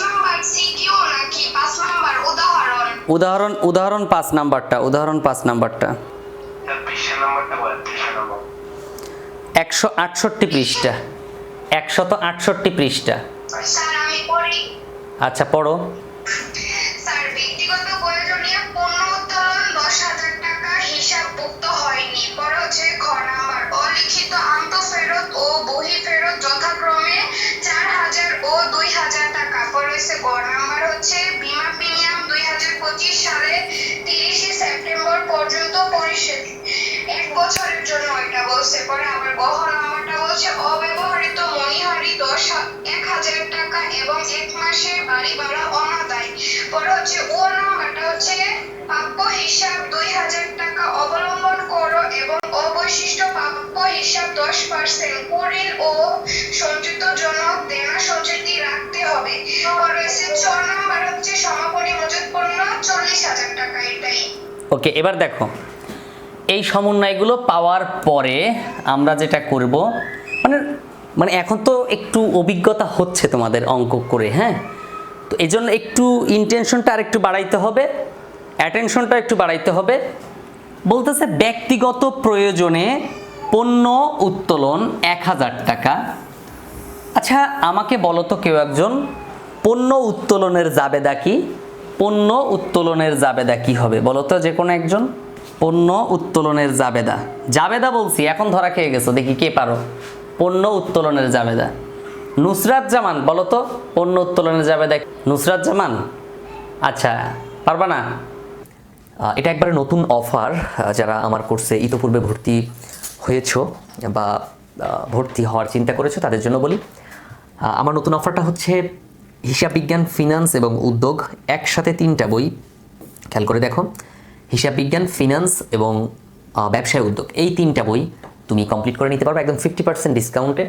Number CQ নাকি 5 number উদাহরণ? উদাহরণ 5 নাম্বারটা, উদাহরণ 5 নাম্বারটা। স্যার পৃষ্ঠা নাম্বারটা বলেন, পৃষ্ঠা নাম্বার 168 পৃষ্ঠা, 168 পৃষ্ঠা। স্যার আমি পড়ি। আচ্ছা পড়ো। স্যার ব্যক্তিগত প্রয়োজনীয় পণ্য উত্তোলন 10,000 টাকা হিসাবভুক্ত হয়নি। পরে হচ্ছে ঘ নাম্বার অলিখিত আন্তঃফেরত ও বহিঃফেরত যথাক্রমে 4,000 ও 2,000 টাকা। পরে হচ্ছে গ নাম্বার হচ্ছে বীমা প্রিমিয়াম 2025 সালে 30 সেপ্টেম্বর পর্যন্ত পরিশোধ 1 বছরের জন্য এটা বলছে। পরে আবার গ নাম্বারটা বলছে অব্যবহৃত মণিহারি 1,000 টাকা এবং 1 মাসের বাড়ি ভাড়া অনাদায়। পরে হচ্ছে ও নাম্বারটা হচ্ছে প্রাপ্য হিসাব 2,000 টাকা অবলম্বন করো এবং অবশিষ্ট প্রাপ্য হিসাব 10% কুড়িল ও সঞ্চিতজনক দেনা সঞ্চিতি রাখতে হবে। পরে হচ্ছে চ নাম্বার হচ্ছে সমাপনী মজুত পণ্য 40,000 টাকা। এটাই। ওকে, এবার দেখো এই সমন্বয়গুলো পাওয়ার পরে আমরা যেটা করব, মানে এখন তো একটু অভিজ্ঞতা হচ্ছে তোমাদের অঙ্ক করে, হ্যাঁ, তো এই জন্য একটু ইন্টেনশনটা আর একটু বাড়াইতে হবে, অ্যাটেনশনটা একটু বাড়াইতে হবে। বলতেছে ব্যক্তিগত প্রয়োজনে পণ্য উত্তোলন 1,000 টাকা। আচ্ছা আমাকে বলো তো কেউ একজন, পণ্য উত্তোলনের জাবেদা কি? পণ্য উত্তোলনের জাবেদা কি হবে বলো তো, যে কোনো একজন। পণ্য উত্তোলনের জাবেদা, জাবেদা বলছি, এখন ধরা খেয়ে গেছো, দেখি কে পারো। পণ্য উত্তোলনের জাবেদা। নুসরাত জামান বলো তো পণ্য উত্তোলনের জাবেদা। নুসরাত জামান, আচ্ছা পারবা না? এটা একবারে নতুন অফার, যারা আমার কোর্সে ইতোপূর্বে ভর্তি হয়েছো বা ভর্তি হওয়ার চিন্তা করেছো তাদের জন্য বলি, আমার নতুন অফারটা হচ্ছে হিসাব বিজ্ঞান, ফিনান্স এবং উদ্যোগ, একসাথে 3টা বই। খেয়াল করে দেখো, হিসাব বিজ্ঞান, ফিনান্স এবং ব্যবসায় উদ্যোগ, এই 3টা বই তুমি কমপ্লিট করে নিতে পারবে একদম 50% ডিসকাউন্টে।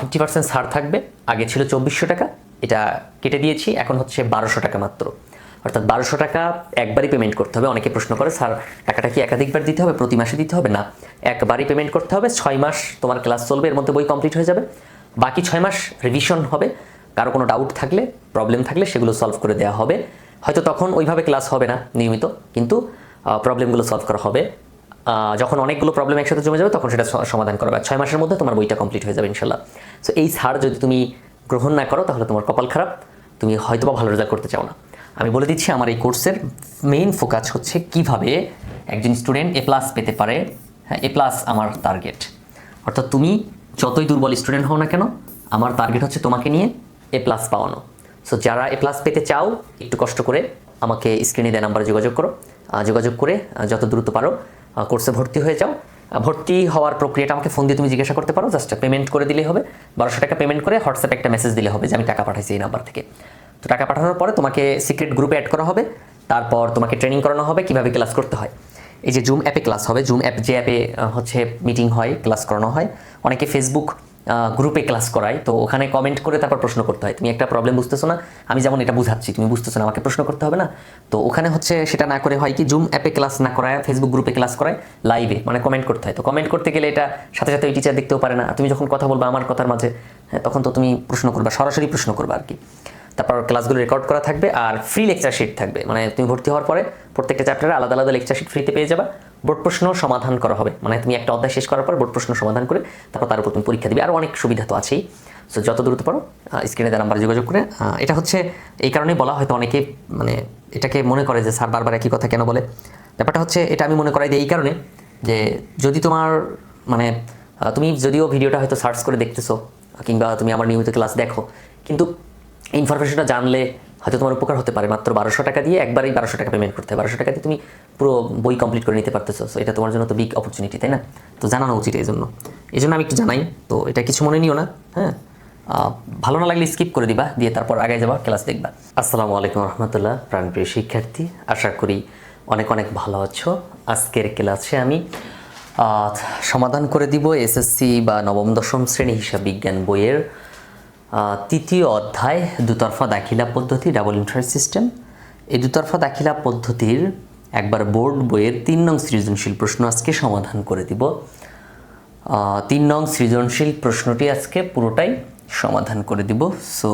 50% ছাড় থাকবে। আগে ছিল 2,400 টাকা, এটা কেটে দিয়েছি, এখন হচ্ছে 1,200 টাকা মাত্র। অর্থাৎ 1,200 টাকা একবারই পেমেন্ট করতে হবে। অনেকে প্রশ্ন করে স্যার টাকাটা কি একাধিকবার দিতে হবে, প্রতি মাসে দিতে হবে? না, একবারই পেমেন্ট করতে হবে। 6 মাস তোমার ক্লাস চলবে, এর মধ্যে বই কমপ্লিট হয়ে যাবে। বাকি 6 মাস রিভিশন হবে, কারো কোনো ডাউট থাকলে, প্রবলেম থাকলে সেগুলো সলভ করে দেওয়া হবে। হয়তো তখন ওইভাবে ক্লাস হবে না নিয়মিত, কিন্তু প্রবলেমগুলো সলভ করা হবে। যখন অনেকগুলো প্রবলেম একসাথে জমে যাবে তখন সেটা সমাধান করা হবে। 6 মাসের মধ্যে তোমার বইটা কমপ্লিট হয়ে যাবে ইনশাল্লাহ। সো এই ছাড় যদি তুমি গ্রহণ না করো তাহলে তোমার কপাল খারাপ, তুমি হয়তো বা ভালো রেজাল্ট করতে চাও না। আমি বলে দিচ্ছি, আমার এই কোর্সের মেইন ফোকাস হচ্ছে কিভাবে একজন স্টুডেন্ট A+ পেতে পারে। হ্যাঁ, A+ আমার টার্গেট। অর্থাৎ তুমি যতই দুর্বল স্টুডেন্ট হও না কেন, আমার টার্গেট হচ্ছে তোমাকে নিয়ে A+ পাওয়ানো। সো যারা A+ পেতে চাও, একটু কষ্ট করে আমাকে স্ক্রিনে দেওয়া নাম্বারে যোগাযোগ করো। যোগাযোগ করে যত দ্রুত পারো কোর্সে ভর্তি হয়ে যাও। ভর্তি হওয়ার প্রক্রিয়াটা আমাকে ফোন দিয়ে তুমি জিজ্ঞাসা করতে পারো, জাস্ট পেমেন্ট করে দিলেই হবে। 1,200 টাকা পেমেন্ট করে হোয়াটসঅ্যাপে একটা মেসেজ দিলে হবে যে আমি টাকা পাঠাইছি এই নাম্বার থেকে। তো টাকা পাঠানোর পরে তোমাকে সিক্রেট গ্রুপে অ্যাড করা হবে, তারপর তোমাকে ট্রেনিং করানো হবে কীভাবে ক্লাস করতে হয়। এই যে জুম অ্যাপে ক্লাস হবে, জুম অ্যাপ যে অ্যাপে হচ্ছে মিটিং হয়, ক্লাস করানো হয়। অনেকে ফেসবুক গ্রুপে ক্লাস করায়, তো ওখানে কমেন্ট করে তারপর প্রশ্ন করতে হয়। তুমি একটা প্রবলেম বুঝতেছো না, আমি যেমন এটা বুঝাচ্ছি, তুমি বুঝতেছো না, আমাকে প্রশ্ন করতে হবে না। তো ওখানে হচ্ছে সেটা না করে হয় কি, জুম অ্যাপে ক্লাস না করায় ফেসবুক গ্রুপে ক্লাস করায়, লাইভে মানে কমেন্ট করতে হয়। তো কমেন্ট করতে গেলে এটা সাথে সাথে ওই টিচার দেখতেও পারে না। তুমি যখন কথা বলবা আমার কথার মাঝে, হ্যাঁ, তখন তো তুমি প্রশ্ন করবা, সরাসরি প্রশ্ন করবা আর কি। তারপর ক্লাসগুলো রেকর্ড করা থাকবে আর ফ্রি লেকচার শিট থাকবে। মানে তুমি ভর্তি হওয়ার পরে প্রত্যেকটা চ্যাপ্টারে আলাদা আলাদা লেকচার শিট ফ্রিতে পেয়ে যাবা। বোর্ড প্রশ্ন সমাধান করা হবে, মানে তুমি একটা অধ্যায় শেষ করার পর বোর্ড প্রশ্ন সমাধান করে তারপর তার উপর তুমি পরীক্ষা দিবে। আর অনেক সুবিধা তো আছেই। সো যত দ্রুত পারো স্ক্রিনে দেওয়া নাম্বারে যোগাযোগ করে। এটা হচ্ছে এই কারণেই বলা, হয়তো অনেকে মানে এটাকে মনে করে যে স্যার বারবার একই কথা কেন বলে। ব্যাপারটা হচ্ছে এটা আমি মনে করাই দিই এই কারণে যে যদি তোমার মানে তুমি যদিও ভিডিওটা হয়তো সার্চ করে দেখতেছো কিংবা তুমি আমার নিয়মিত ক্লাস দেখো, কিন্তু ইনফরমেশনটা জানলে হয়তো তোমার উপকার হতে পারে। মাত্র 1,200 টাকা দিয়ে একবারই 1,200 টাকা পেমেন্ট করতে হয়। 1,200 টাকা দিয়ে তুমি পুরো বই কমপ্লিট করে নিতে পারতেছো। সো এটা তোমার জন্য তো বিগ অপরচুনিটি, তাই না? তো জানানো উচিত এই জন্য আমি একটু জানাই। তো এটা কিছু মনে নিও না, হ্যাঁ। ভালো না লাগলে স্কিপ করে দিবা, দিয়ে তারপর আগে যাবা, ক্লাস দেখবা। আসসালামু আলাইকুম রহমতুল্লাহ। প্রাণপ্রিয় শিক্ষার্থী, আশা করি অনেক অনেক ভালো আছো। আজকের ক্লাসে আমি সমাধান করে দিব এসএসসি বা নবম দশম শ্রেণী হিসাব বিজ্ঞান বইয়ের 3য় অধ্যায় দুতরফা দাখিলা পদ্ধতি, ডাবল এন্ট্রি সিস্টেম। এই দুতরফা দাখিলা পদ্ধতির একবার বোর্ড বইয়ের 3 নং সৃজনশীল প্রশ্ন আজকে সমাধান করে দিব। 3 নং সৃজনশীল প্রশ্নটি আজকে পুরোটাই সমাধান করে দিব। সো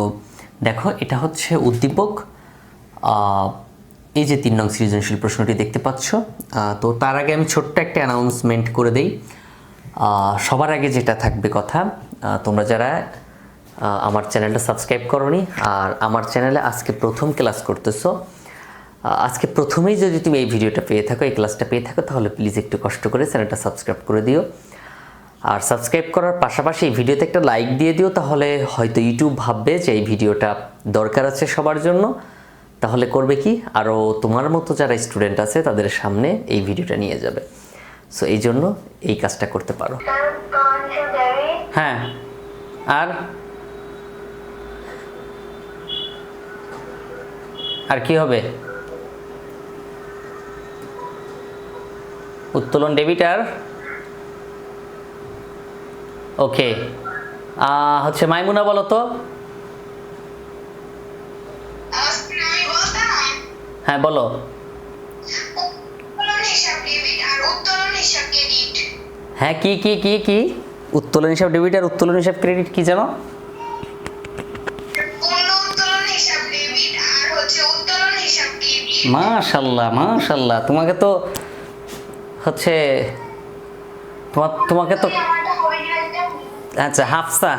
দেখো এটা হচ্ছে উদ্দীপক। এই যে 3 নং সৃজনশীল প্রশ্নটি দেখতে পাচ্ছ। তো তার আগে আমি ছোট্ট একটা অ্যানাউন্সমেন্ট করে দেই। সবার আগে যেটা থাকবে কথা, তোমরা যারা আমার চ্যানেলটা সাবস্ক্রাইব করোনি আর আমার চ্যানেলে আজকে প্রথম ক্লাস করতেছো, আজকে প্রথমেই যদি তুমি এই ভিডিওটা পেয়ে থাকো, এই ক্লাসটা পেয়ে থাকো, তাহলে প্লিজ একটু কষ্ট করে চ্যানেলটা সাবস্ক্রাইব করে দিও। আর সাবস্ক্রাইব করার পাশাপাশি এই ভিডিওতে একটা লাইক দিয়ে দিও, তাহলে হয়তো ইউটিউব ভাববে যে এই ভিডিওটা দরকার আছে সবার জন্য। তাহলে করবে কি, আরও তোমার মতো যারা স্টুডেন্ট আছে তাদের সামনে এই ভিডিওটা নিয়ে যাবে। সো এই জন্য এই কাজটা করতে পারো। হ্যাঁ, আর কি হবে? উত্তোলন ডেবিট আর ওকে। হচ্ছে মাইমুনা বলো তো। আমি বলতাম হ্যাঁ বলো। উত্তোলন হিসাব ডেবিট আর উত্তোলন হিসাব ক্রেডিট। হ্যাঁ কি কি কি কি উত্তোলন হিসাব ডেবিট আর উত্তোলন হিসাব ক্রেডিট কি জানো? পূর্ণ উত্তোলন হিসাব ডেবিট আর হচ্ছে উত্তোলন হিসাব ক্রেডিট। মাশাল্লাহ মাশাল্লাহ, তোমাকে তো হচ্ছে তোমাকে তো আমারটা হয়ে গেছে। আচ্ছা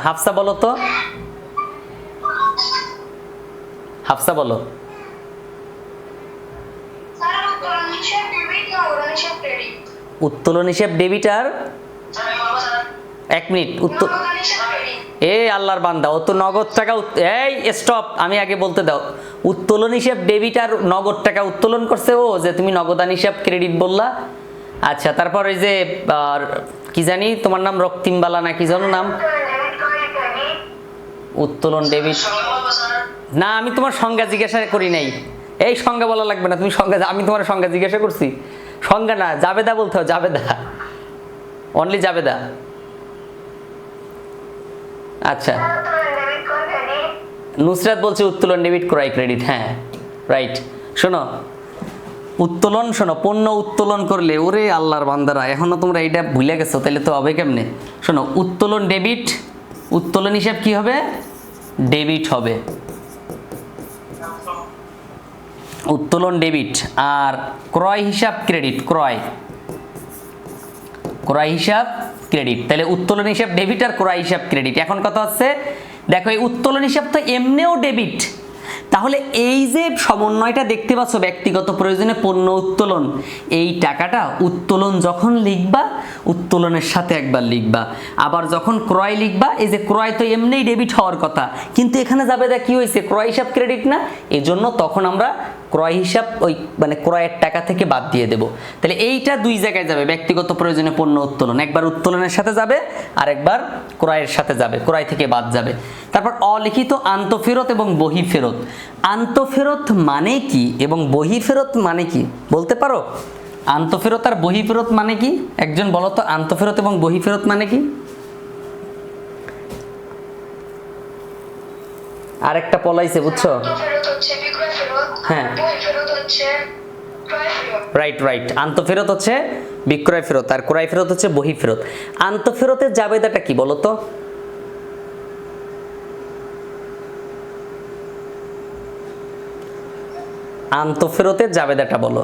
হাফসা বলো তো, হাফসা বলো। স্যার উত্তোলন হিসাব ডেবিট আর উত্তোলন হিসাব ক্রেডিট। উত্তোলন হিসাব ডেবিট আর 1 মিনিট উত্তোলন হিসাব ক্রেডিট। আল্লাহর বান্দা, ও তো নগদ টাকা এই স্টপ, আমি আগে বলতে দাও। উত্তোলন হিসাব ডেবিট আর নগদ টাকা উত্তোলন করছে ও, যে তুমি নগদান হিসাব ক্রেডিট বললা। আচ্ছা, তারপর ওই যে কি জানি তোমার নাম রক্তিমবালা না কি জানো নাম, উত্তোলন ডেবিট। না, আমি তোমার সংজ্ঞা জিজ্ঞাসা করি নাই। এই সংজ্ঞা বলা লাগবে না, তুমি সংজ্ঞা, আমি তোমার সংজ্ঞা জিজ্ঞাসা করছি। সংজ্ঞা না, জাবেদা বলতে হবে, জাবেদা, অনলি জাবেদা। আচ্ছা, নুসরাত বলছে উত্তোলন ডেবিট ক্রয় ক্রেডিট। হ্যাঁ রাইট। শোনো উত্তোলন, শোনো পণ্য উত্তোলন করলে, ওরে আল্লাহর বান্দারা, এখনো তোমরা এইটা ভুলে গেছো, তাহলে তো হবে কেমনে? শোনো, উত্তোলন ডেবিট, উত্তোলন হিসাব কি হবে? ডেবিট হবে, উত্তোলন ডেবিট। আর ক্রয় হিসাব ক্রেডিট, ক্রয় হিসাব ক্রেডিট। তাহলে উত্তোলন হিসাব ডেবিট আর ক্রয় হিসাব ক্রেডিট। এখন কথা হচ্ছে, দেখো এই উত্তোলন হিসাব তো এমনিও ডেবিট, তাহলে এই যে সমন্বয়টা দেখতে পাচ্ছ, ব্যক্তিগত প্রয়োজনে পণ্য উত্তোলন, এই টাকাটা উত্তোলন যখন লিখবা, উত্তোলনের সাথে একবার লিখবা, আবার যখন ক্রয় লিখবা, এই যে ক্রয় তো এমনিই ডেবিট হওয়ার কথা, কিন্তু এখানে যাবে দা কি হয়েছে, ক্রয় হিসাব ক্রেডিট না, এজন্য তখন আমরা ক্রয় হিসাব ওই মানে ক্রয়ের টাকা থেকে বাদ দিয়ে দেব। তাহলে এইটা দুই জায়গায় যাবে, ব্যক্তিগত প্রয়োজনে পণ্য উত্তোলন, একবার উত্তোলনের সাথে যাবে আর একবার ক্রয়ের সাথে যাবে, ক্রয় থেকে বাদ যাবে। তারপর অলিখিত আন্তঃফেরত এবং বহিঃফেরত। আন্তঃফেরত মানে কি এবং বহিঃফেরত মানে কি বলতে পারো? আন্তঃফেরত আর বহিঃফেরত মানে কি? একজন বলো তো, আন্তঃফেরত এবং বহিঃফেরত মানে কি? আরেকটা পলাইছে, বুঝছো? আন্তঃফেরত হচ্ছে বিক্রয় ফেরত, হ্যাঁ। বহিঃফেরত হচ্ছে ক্রয় ফেরত। রাইট। আন্তঃফেরত হচ্ছে বিক্রয় ফেরত আর ক্রয় ফেরত হচ্ছে বহিঃফেরত। আন্তঃফেরতের জাবেদাটা কি বলো তো? আন্তঃফেরতের জাবেদাটা বলো।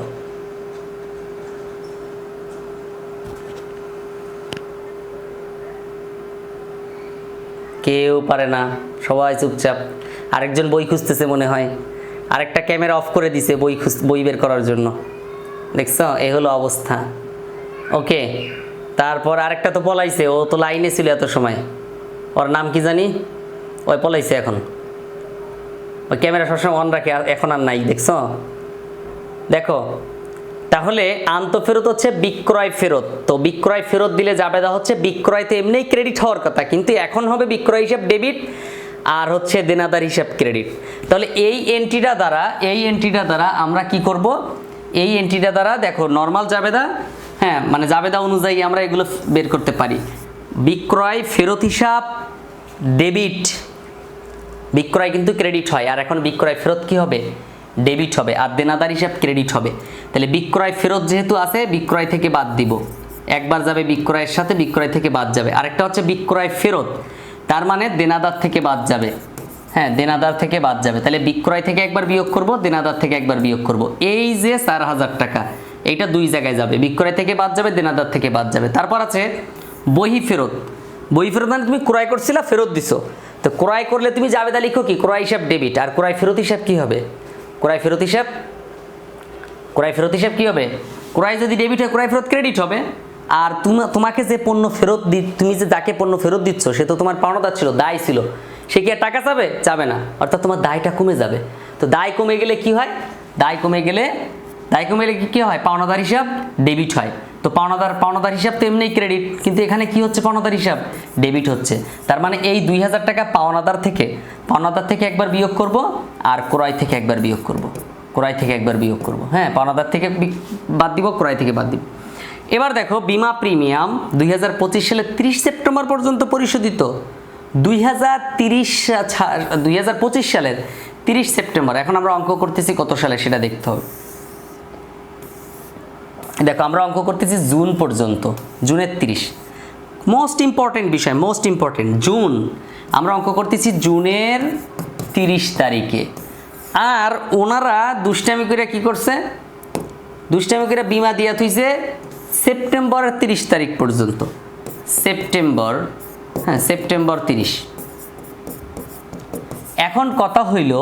কেউ পারে না, সবাই চুপচাপ। আরেকজন বই খুঁজতেছে মনে হয়, আরেকটা ক্যামেরা অফ করে দিছে বই বের করার জন্য, দেখছো? এই হলো অবস্থা। ওকে, তারপর আরেকটা তো পলাইছে, ও তো লাইনে ছিল এত সময়, ওর নাম কি জানি, ওই পলাইছে এখন। ওই ক্যামেরা সবসময় অন রাখে, এখন আর নাই, দেখছো? দেখো, তাহলে আন্তঃফেরত হচ্ছে বিক্রয় ফেরত। তো বিক্রয় ফেরত দিলে জাবেদা হচ্ছে বিক্রয়তে এমনিই ক্রেডিট হওয়ার কথা, কিন্তু এখন হবে বিক্রয় হিসাব ডেবিট আর হচ্ছে দেনাদার হিসাব ক্রেডিট। তাহলে এই এন্ট্রিটা দ্বারা আমরা কি করব? এই এন্ট্রিটা দ্বারা দেখো নর্মাল জাবেদা, হ্যাঁ মানে জাবেদা অনুযায়ী আমরা এগুলো বের করতে পারি। বিক্রয় ফেরত হিসাব ডেবিট, বিক্রয় কিন্তু ক্রেডিট হয়, আর এখন বিক্রয় ফেরত কি হবে? ডেবিট হবে, আর দেনাদার হিসাব ক্রেডিট হবে। তাহলে বিক্রয় ফেরত যেহেতু আছে, বিক্রয় থেকে বাদ দিব, একবার যাবে বিক্রয়ের সাথে, বিক্রয় থেকে বাদ যাবে। আরেকটা হচ্ছে বিক্রয় ফেরত, তার মানে দেনাদার থেকে বাদ যাবে, হ্যাঁ দেনাদার থেকে বাদ যাবে, তাহলে বিক্রয় থেকে একবার বিয়োগ করব, দেনাদার থেকে একবার বিয়োগ করব। এই যে 4000 টাকা, এইটা দুই জায়গায় যাবে, বিক্রয় থেকে বাদ যাবে, দেনাদার থেকে বাদ যাবে। তারপর আছে বহি ফেরত। বহি ফেরত মানে তুমি ক্রয় করছিলা, ফেরত দিছো। তো ক্রয় করলে তুমি জাবেদা লিখো কি, ক্রয় হিসাব ডেবিট, আর ক্রয় ফেরত হিসাব কি হবে? ক্রয় ফেরত হিসাব কি হবে? ক্রয় যদি ডেবিট হয়, ক্রয় ফেরত ক্রেডিট হবে। আর তোমাকে যে পণ্য ফেরত তুমি যে যাকে পণ্য ফেরত দিচ্ছ, সে তো তোমার পাওনাদার ছিল, দায় ছিল, সে কি আর টাকা চাবে না, অর্থাৎ তোমার দায়টা কমে যাবে। তো দায় কমে গেলে কি হয়? দায় কমে গেলে কি হয়? পাওনাদার হিসাব ডেবিট হয়। তো পাওনাদার হিসাব তো এমনি ক্রেডিট, কিন্তু এখানে কি হচ্ছে? পাওনাদার হিসাব ডেবিট হচ্ছে। তার মানে এই 2000 টাকা পাওনাদার থেকে একবার বিয়োগ করব, আর ক্রয় থেকে একবার বিয়োগ করব। হ্যাঁ, পাওনাদার থেকে বাদ দিব, ক্রয় থেকে বাদ দিব। এবার দেখো বিমা প্রিমিয়াম 2025 সালের 30 সেপ্টেম্বর পর্যন্ত পরিশোধিত। 2025 সালের 30 সেপ্টেম্বর। এখন আমরা অঙ্ক করতেছি কত সালে সেটা দেখতে হবে। দেখো আমরা অঙ্ক করতেছি জুন পর্যন্ত, জুনের 30। Most important June. আমরা অঙ্ক করতেছি জুনের 30 তারিখে। আর ওনারা দুষ্টামি করে কি করছে? দুষ্টামি করে বিমা দিয়া থুইছে সেপ্টেম্বরের 30 তারিখ পর্যন্ত। সেপ্টেম্বর 30। এখন কথা হইল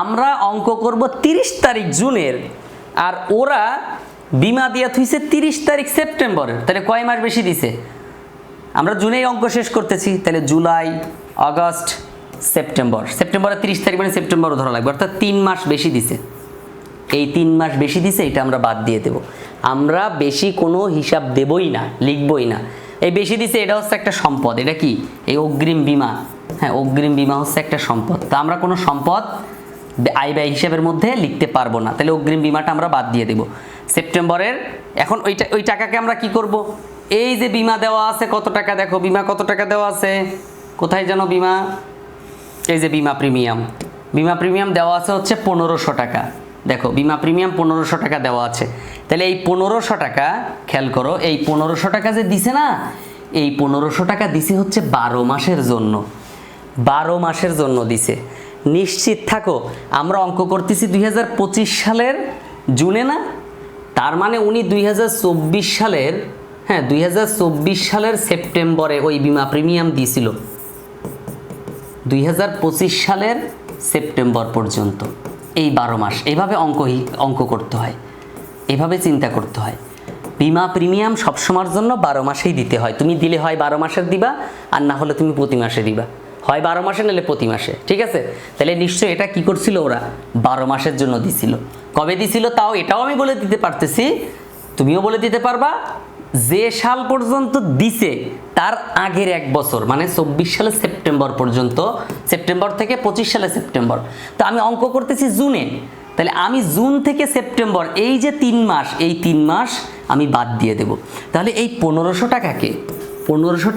আমরা অঙ্ক করব 30 তারিখ জুনের, আর ওরা বিমা দিয়া থুইছে 30 তারিখ সেপ্টেম্বরের। তাহলে কয় মাস বেশি দিছে? আমরা জুনেই অঙ্ক শেষ করতেছি, তাহলে জুলাই, আগস্ট, সেপ্টেম্বরের 30 তারিখ মানে সেপ্টেম্বরও ধরা লাগবে, অর্থাৎ 3 মাস বেশি দিছে। এই 3 মাস বেশি দিছে, এটা আমরা বাদ দিয়ে দেব। আমরা বেশি কোনো হিসাব দেবই না, লিখবই না। এই বেশি দিছে এটা হচ্ছে একটা সম্পদ। এটা কি? এই অগ্রিম বিমা। হ্যাঁ, অগ্রিম বিমা হচ্ছে একটা সম্পদ। তো আমরা কোনো সম্পদ আয় ব্যয় হিসাবের মধ্যে লিখতে পারবো না, তাহলে অগ্রিম বিমাটা আমরা বাদ দিয়ে দেব সেপ্টেম্বরের। এখন ওই টাকাকে আমরা কি করব? এই যে বিমা দেওয়া আছে কত টাকা, দেখো বিমা কত টাকা দেওয়া আছে, কোথায় যেন বিমা, এই যে বিমা প্রিমিয়াম দেওয়া আছে হচ্ছে 1500 টাকা। দেখো বিমা প্রিমিয়াম 1500 টাকা দেওয়া আছে। তাহলে এই 1500 টাকা, খেয়াল করো, এই 1500 টাকা যে দিছে না, এই 1500 টাকা দিছে হচ্ছে 12 মাসের জন্য। 12 মাসের জন্য দিছে। নিশ্চিত থাকো আমরা অঙ্ক করতেছি 2025 সালের জুনে না, তার মানে উনি 2024 সালের সেপ্টেম্বরে ওই বিমা প্রিমিয়াম দিয়েছিল। 2025 সালের সেপ্টেম্বর পর্যন্ত এই 12 মাস। এইভাবে অঙ্ক করতে হয়, এভাবে চিন্তা করতে হয়। বিমা প্রিমিয়াম সবসময়ের জন্য 12 মাসেই দিতে হয়। তুমি দিলে হয় 12 মাসের দিবা, আর না হলে তুমি প্রতি মাসে দিবা। হয় 12 মাসে, নাহলে প্রতি মাসে। ঠিক আছে? তাহলে নিশ্চয়ই এটা কি করছিল? ওরা 12 মাসের জন্য দিছিল। কবে দিছিল তাও এটাও আমি বলে দিতে পারতেছি, তুমিও বলে দিতে পারবা। যে সাল পর্যন্ত দিছে তার আগের 1 বছর, মানে 24 সালের সেপ্টেম্বর পর্যন্ত, সেপ্টেম্বর থেকে 25 সালের সেপ্টেম্বর। তো আমি অঙ্ক করতেছি জুনে, তাহলে আমি জুন থেকে সেপ্টেম্বর এই যে 3 মাস, এই 3 মাস আমি বাদ দিয়ে দেব। তাহলে এই 1500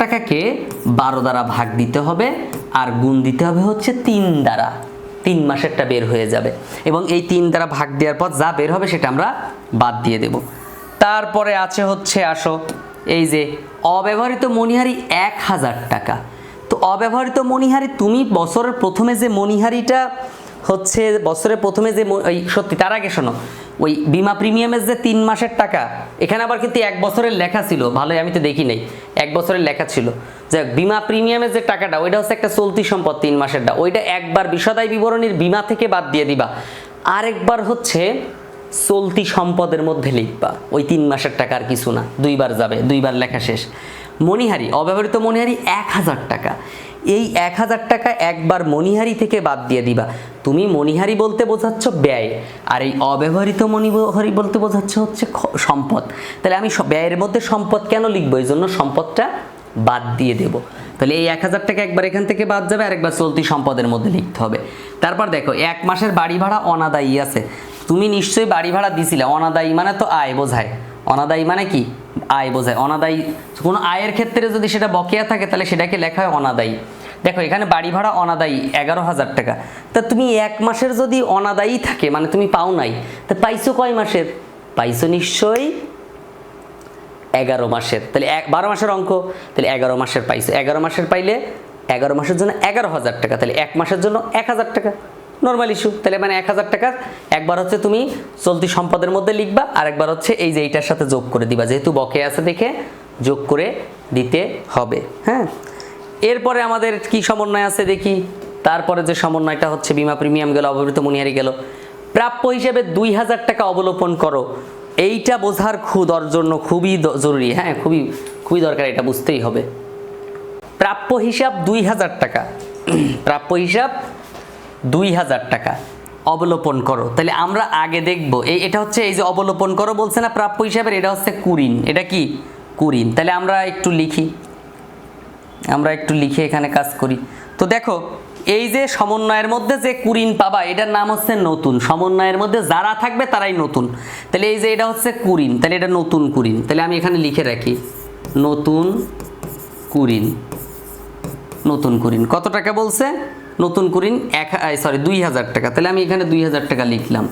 টাকাকে 12 দ্বারা ভাগ দিতে হবে, আর গুণ দিতে হবে হচ্ছে 3 দ্বারা। 3 মাসেরটা বের হয়ে যাবে, এবং এই 3 দ্বারা ভাগ দেওয়ার পর যা বের হবে সেটা আমরা বাদ দিয়ে দেব। তারপরে আছে হচ্ছে, আসো, এই যে অব্যবহৃত মণিহারি 1000 টাকা। তো অব্যবহৃত মণিহারি, তুমি বছরের প্রথমে যে মণিহারিটা হচ্ছে, সত্যি তার আগে শোনো, ওই বিমা প্রিমিয়ামের যে 3 মাসের টাকা, এখানে আবার কিন্তু 1 বছরের লেখা ছিল, ভালোই আমি তো দেখি নাই, 1 বছরের লেখা ছিল। যাক, বিমা প্রিমিয়ামের যে টাকাটা, ওইটা হচ্ছে একটা চলতি সম্পদ 3 মাসেরটা, ওইটা একবার বিশদায় বিবরণীর বিমা থেকে বাদ দিয়ে দিবা, আরেকবার হচ্ছে চলতি সম্পদের মধ্যে লিখবা। ওই 3 মাসের টাকা আর কিছু না, 2 বার যাবে, 2 বার লেখা শেষ। মণিহারি, অব্যবহৃত মণিহারি 1000 টাকা। এই 1000 টাকা একবার মণিহারি থেকে বাদ দিয়ে দিবা। তুমি মণিহারি বলতে বোঝাচ্ছ ব্যয়, আর এই অব্যবহৃত মণিহারি বলতে বোঝাচ্ছ হচ্ছে সম্পদ। তাহলে আমি ব্যয়ের মধ্যে সম্পদ কেন লিখবো? এই জন্য সম্পদটা বাদ দিয়ে দেব। তাহলে এই 1000 টাকা একবার এখান থেকে বাদ যাবে, আর একবার চলতি সম্পদের মধ্যে লিখতে হবে। তারপর দেখো 1 মাসের বাড়ি ভাড়া অনাদায়ী আছে। তুমি নিশ্চয়ই বাড়ি ভাড়া দিছিলে। অনাদায়ী মানে তো আয় বোঝায়। অনাদায়ী মানে কি? আয় বোঝায়। অনাদায়ী কোনো আয়ের ক্ষেত্রে যদি সেটা বকেয়া থাকে, তাহলে সেটাকে লেখা হয় অনাদায়ী। দেখো এখানে বাড়ি ভাড়া অনাদায়ী 11000 টাকা। তা তুমি 1 মাসের যদি অনাদায়ী থাকে, মানে তুমি পাও নাই, তা পাইছো কয় মাসের? পাইছো নিশ্চয়ই 11 মাসের। তাহলে 12 মাসের অঙ্ক, তাহলে 11 মাসের পাইছো। 11 মাসের পাইলে 11 মাসের জন্য 11,000 টাকা, তাহলে 1 মাসের জন্য 1,000 টাকা, নর্মাল ইস্যু। তাহলে মানে 1,000 টাকা একবার হচ্ছে তুমি চলতি সম্পদের মধ্যে লিখবা, আর একবার হচ্ছে এই যে এইটার সাথে যোগ করে দিবা, যেহেতু বকেয়া আছে দেখে যোগ করে দিতে হবে। হ্যাঁ, এরপরে আমাদের কি সমন্বয় আছে দেখি। তারপরে যে সমন্বয়টা হচ্ছে বিমা প্রিমিয়াম গেল, অব্যবহৃত মনিহারি গেল, প্রাপ্য হিসেবে 2,000 টাকা অবলোপন করো। এইটা বোঝার জন্য খুবই জরুরি, হ্যাঁ খুবই খুবই দরকার, এটা বুঝতেই হবে। প্রাপ্য হিসাব 2,000 টাকা, প্রাপ্য হিসাব 2,000 টাকা অবলোপন করো। তাহলে আমরা আগে দেখব এটা হচ্ছে এই যে অবলোপন করো বলছে না প্রাপ্য হিসাবের, এটা হচ্ছে কুরিন, এটা কি কুরিন। তাহলে আমরা একটু লিখি এখানে কাজ করি। তো দেখো এই যে সমন্বয়ের মধ্যে যে কুরিন পাবা এটার নাম হচ্ছে নতুন, সমন্বয়ের মধ্যে যারা থাকবে তারাই নতুন। তাহলে এই যে এটা হচ্ছে কুরিন, তাহলে এটা নতুন কুরিন। তাহলে আমি এখানে লিখে রাখি নতুন কুরিন। নতুন কুরিন কত টাকা বলছে? নতুন কুরিন 2,000 টাকা। তাহলে আমি এখানে 2,000 টাকা লিখলাম।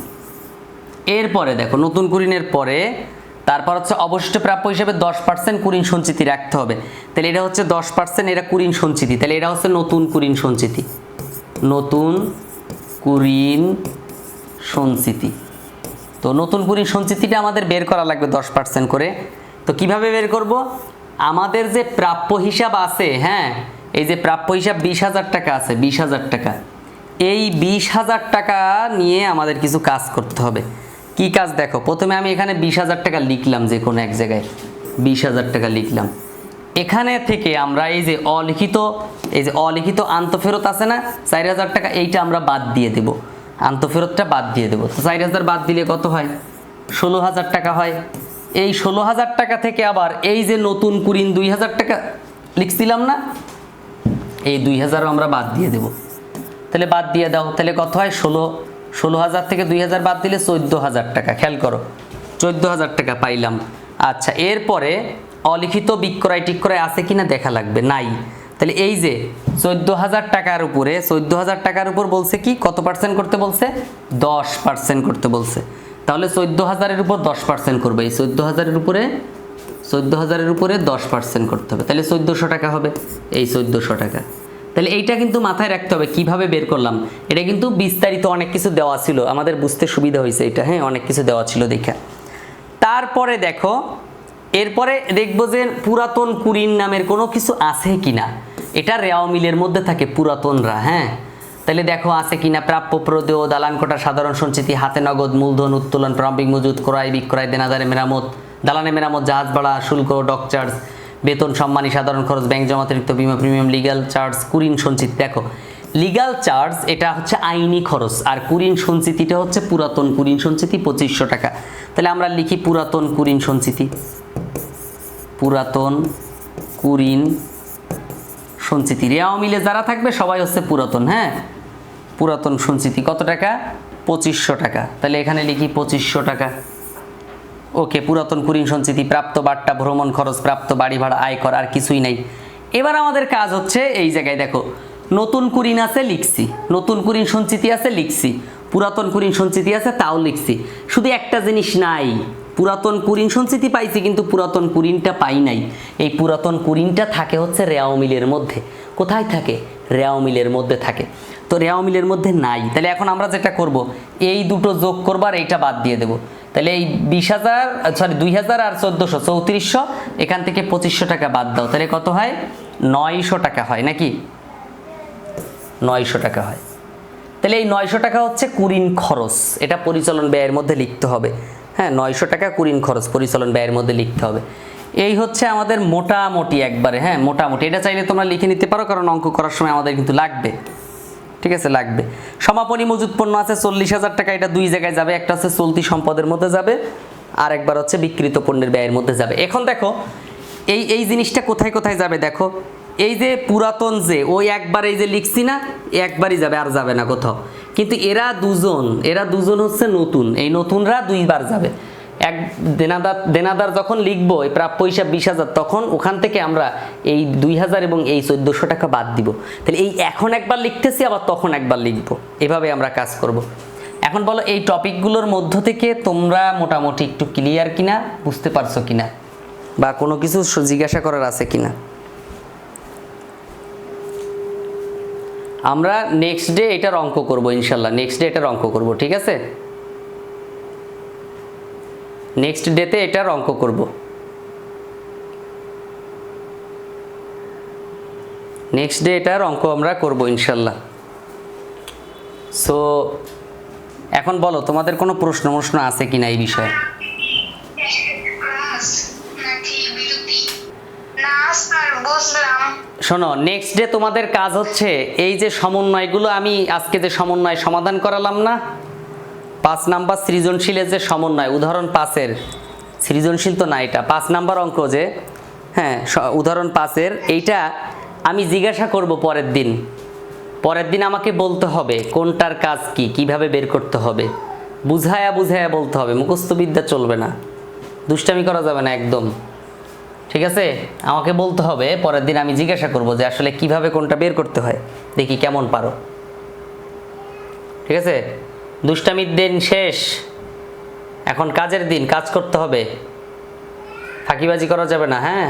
এরপরে দেখো নতুন কুরিনের পরে তারপর হচ্ছে অবশিষ্ট প্রাপ্য হিসেবে 10% কুরিন সঞ্চিতি রাখতে হবে। তাহলে এটা হচ্ছে 10%, এটা কুরিন সঞ্চিতি, তাহলে এটা হচ্ছে নতুন কুরিন সঞ্চিতি, নতুন কুরিন সঞ্চিতি। তো নতুন কুরিন সঞ্চিতিটা আমাদের বের করা লাগবে 10% করে। তো কিভাবে বের করব? আমাদের যে প্রাপ্য হিসাব আছে, হ্যাঁ এই যে প্রাপ্য হিসাব 20,000 টাকা আছে, 20,000 টাকা, এই 20,000 টাকা নিয়ে আমাদের কিছু কাজ করতে হবে। কি কাজ দেখো, প্রথমে আমি এখানে 20,000 টাকা লিখলাম, যে কোনো এক জায়গায় 20,000 টাকা লিখলাম। এখানে থেকে আমরা এই যে অলিখিত আন্তঃফেরত আছে না 4,000 টাকা, এইটা আমরা বাদ দিয়ে দেব, আন্তঃফেরতটা বাদ দিয়ে দেবো। তো 4,000 বাদ দিলে কত হয়? 16,000 টাকা হয়। এই 16,000 টাকা থেকে আবার এই যে নতুন কুরিন 2,000 টাকা লিখছিলাম না, এই 2,000 আমরা বাদ দিয়ে দেব। তাহলে বাদ দিয়ে দাও, তাহলে কত হয়? 16,000 থেকে 2,000 বাদ দিলে 14,000 টাকা। খেয়াল করো 14,000 টাকা পাইলাম। আচ্ছা, এরপরে অলিখিত বিক্রয় টিক্রয় আছে কিনা দেখা লাগবে, নাই। তাহলে এই যে 14,000 টাকার উপরে 14,000 টাকার উপর বলছে কি কত পার্সেন্ট করতে বলছে? 10% করতে বলছে। তাহলে 14,000-এর উপর 10% করবে, এই 14,000-এর উপরে 10% করতে হবে। তাহলে 1,400 টাকা হবে, এই 1,400 টাকা। তাহলে এইটা কিন্তু মাথায় রাখতে হবে কিভাবে বের করলাম। এটা কিন্তু বিস্তারিত অনেক কিছু দেওয়া ছিল, আমাদের বুঝতে সুবিধা হয়েছে এটা, হ্যাঁ অনেক কিছু দেওয়া ছিল দেখা। তারপরে দেখো এরপরে দেখবো যে পুরাতন কুরিন নামের কোনো কিছু আছে কিনা। এটা রেওয়া মিলের মধ্যে থাকে পুরাতনরা, হ্যাঁ। তাহলে দেখো আছে কিনা। প্রাপ্য প্রদেয়, দালান কোটা, সাধারণ সঞ্চিতি, হাতে নগদ, মূলধন, উত্তোলন, প্রারম্ভিক মজুদ, ক্রয় বিক্রয়, দেনাদারে মেরামত, দালানে মেরামত, জাহাজ ভাড়া, শুল্ক, ডক চার্জ, বেতন, সম্মানী, সাধারণ খরচ, ব্যাংক জমাতিরিক্ত, বিমা প্রিমিয়াম, লিগ্যাল চার্জ, কুরিন সঞ্চিতি। দেখো লিগ্যাল চার্জ এটা হচ্ছে আইনি খরচ, আর কুরিন সঞ্চিতিটা হচ্ছে পুরাতন কুরিন সঞ্চিতি 2,500 টাকা। তাহলে আমরা লিখি পুরাতন কুরিন সঞ্চিতি, পুরাতন কুরিন সঞ্চিতি। রেওয়া মিলে যারা থাকবে সবাই হচ্ছে পুরাতন, হ্যাঁ পুরাতন সঞ্চিতি। কত টাকা? 2,500 টাকা। তাহলে এখানে লিখি 2,500 টাকা। ওকে, পুরাতন কুরিন সঞ্চিতি, প্রাপ্ত বাট্টা, ভ্রমণ খরচ, প্রাপ্ত বাড়ি ভাড়া, আয়কর, আর কিছুই নাই। এবার আমাদের কাজ হচ্ছে এই জায়গায় দেখো নতুন কুরিন আছে লিখছি, নতুন কুরিন সঞ্চিতি আছে লিখছি, পুরাতন কুরিন সঞ্চিতি আছে তাও লিখছি। শুধু একটা জিনিস নাই, পুরাতন কুরিন সঞ্চিতি পাইছি কিন্তু পুরাতন কুরিনটা পাই নাই। এই পুরাতন কুরিনটা থাকে হচ্ছে রেওয়া মিলের মধ্যে। কোথায় থাকে? রেওয়া মিলের মধ্যে থাকে। তো রেওয়া মিলের মধ্যে নাই। তাহলে এখন আমরা যেটা করব, এই দুটো যোগ করবো আর এইটা বাদ দিয়ে দেবো। তাহলে এই 2,000 আর 1,400 3,400, এখান থেকে 2,500 টাকা বাদ দাও। তাহলে কত হয়? 900 টাকা হয় নাকি? 900 টাকা হয়। তাহলে এই 900 টাকা হচ্ছে কুরিন খরচ, এটা পরিচালন ব্যয়ের মধ্যে লিখতে হবে। হ্যাঁ 900 টাকা কুরিন খরচ পরিচালন ব্যয়ের মধ্যে লিখতে হবে। এই হচ্ছে আমাদের মোটামুটি একবারে, হ্যাঁ মোটামুটি। এটা চাইলে তোমরা লিখে নিতে পারো, কারণ অঙ্ক করার সময় আমাদের কিন্তু লাগবে, ঠিক আছে লাগবে। সমাপনী মজুত পণ্য আছে 40,000 টাকা, এটা দুই জায়গায় যাবে, একটা হচ্ছে চলতি সম্পদের মধ্যে যাবে, আর একবার হচ্ছে বিক্রিত পণ্যের ব্যয়ের মধ্যে যাবে। এখন দেখো এই জিনিসটা কোথায় কোথায় যাবে দেখো। এই যে পুরাতন যে ওই একবার এই যে লিখছি না, একবারই যাবে, আর যাবে না কোথাও। কিন্তু এরা দুজন হচ্ছে নতুন, এই নতুনরা দুইবার যাবে। এক দেনাদার যখন লিখবো এই প্রাপ্য হিসাব 20,000, তখন ওখান থেকে আমরা এই 2,000 এবং এই 1,400 টাকা বাদ দিব। তাহলে এই এখন একবার লিখতেছি, আবার তখন একবার লিখবো, এভাবে আমরা কাজ করব। এখন বলো এই টপিকগুলোর মধ্য থেকে তোমরা মোটামুটি একটু ক্লিয়ার কিনা, বুঝতে পারছো কিনা, বা কোনো কিছু জিজ্ঞাসা করার আছে কিনা? আমরা নেক্সট ডে এটার অঙ্ক করব ইনশাল্লাহ, নেক্সট ডে এটার অঙ্ক করব, ঠিক আছে? নেক্সট ডেতে এটার অঙ্ক করব। নেক্সট ডে এটার অঙ্ক আমরা করব ইনশাল্লাহ। সো এখন বলো তোমাদের কোনো প্রশ্ন আছে কিনা এই বিষয়ে? ক্লাস নাকি বিরতি? না স্যার, বুঝলাম। শোনো, নেক্সট ডে তোমাদের কাজ হচ্ছে এই যে সমন্বয়গুলো আমি আজকে যে সমন্বয় সমাধান করালাম না, 5 নাম্বার সৃজনশীলের যে সমন্বয়, উদাহরণ 5-এর সৃজনশীল তো না, এটা 5 নাম্বার অঙ্ক যে, হ্যাঁ উদাহরণ 5-এর, এইটা আমি জিজ্ঞাসা করব পরের দিন আমাকে বলতে হবে কোনটার কাজ কি, কিভাবে বের করতে হবে, বুঝায়া বলতে হবে, মুখস্থ বিদ্যা চলবে না, দুষ্টামি করা যাবে না একদম, ঠিক আছে? আমাকে বলতে হবে, পরের দিন আমি জিজ্ঞাসা করব যে আসলে কিভাবে কোনটা বের করতে হয়, দেখি কেমন পারো, ঠিক আছে? দুষ্টামির দিন শেষ, এখন কাজের দিন, কাজ করতে হবে, ফাঁকিবাজি করা যাবে না, হ্যাঁ?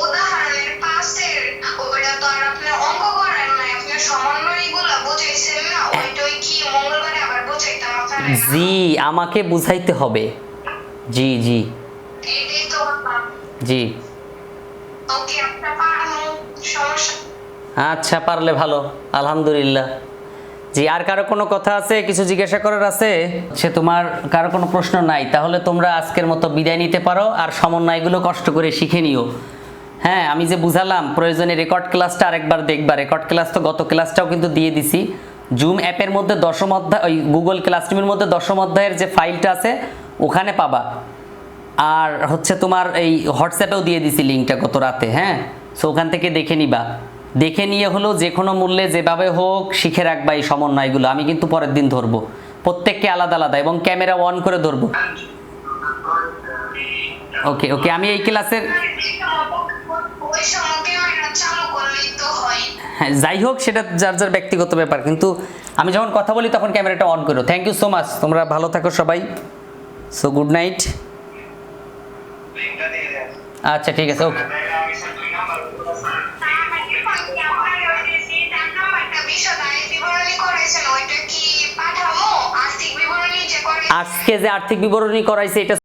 উদাহরণের পাশের ওটা তো আর আপনি অঙ্ক করেন না, আপনি সমন্বয়গুলো বুঝাইছেন না, ওইটাই কি মঙ্গলবারে আবার বুঝাইতাম আপনারা? জি, আমাকে বুঝাইতে হবে, জি জি এটাই তো ব্যাপার। জি। ওকে, আপনার পারানো সমস্যা। আচ্ছা, পারলে ভালো, আলহামদুলিল্লাহ। জি, আর কারো কোনো কথা আছে, কিছু জিজ্ঞাসা করার আছে? সে তোমার কারো কোনো প্রশ্ন নাই, তাহলে তোমরা আজকের মতো বিদায় নিতে পারো, আর সমন্বয়গুলো কষ্ট করে শিখে নিও। হ্যাঁ, আমি যে বুঝালাম, প্রয়োজনে রেকর্ড ক্লাসটা আরেকবার দেখবা, রেকর্ড ক্লাস তো গত ক্লাসটাও কিন্তু দিয়ে দিছি। জুম অ্যাপের মধ্যে 10ম অধ্যায়, ওই গুগল ক্লাসরুমের মধ্যে 10ম অধ্যায়ের যে ফাইলটা আছে ওখানে পাবা, আর হচ্ছে তোমার এই হোয়াটসঅ্যাপেও দিয়ে দিছি লিঙ্কটা গত রাতে, হ্যাঁ? সো ওখান থেকে দেখে নিবা, দেখে নিয়ে হলো যে কোনো মূল্যে যেভাবে হোক শিখে রাখবা এই সমন্বয়গুলো। আমি কিন্তু পরের দিন ধরবো প্রত্যেককে আলাদা আলাদা, এবং ক্যামেরা অন করে ধরবো। ওকে ওকে, আমি এই ক্লাসের, ওই সময় ক্যামেরা চালু করলেই তো হয়। হ্যাঁ যাই হোক, সেটা যার যার ব্যক্তিগত ব্যাপার, কিন্তু আমি যখন কথা বলি তখন ক্যামেরাটা অন করো। থ্যাংক ইউ সো মাচ, তোমরা ভালো থাকো সবাই। So good night. লিঙ্কটা দিয়ে দেন। আচ্ছা ঠিক আছে, ওকে। আমি স্যার 2 নাম্বার আজকে যে আর্থিক বিবরণী করাইছে এটা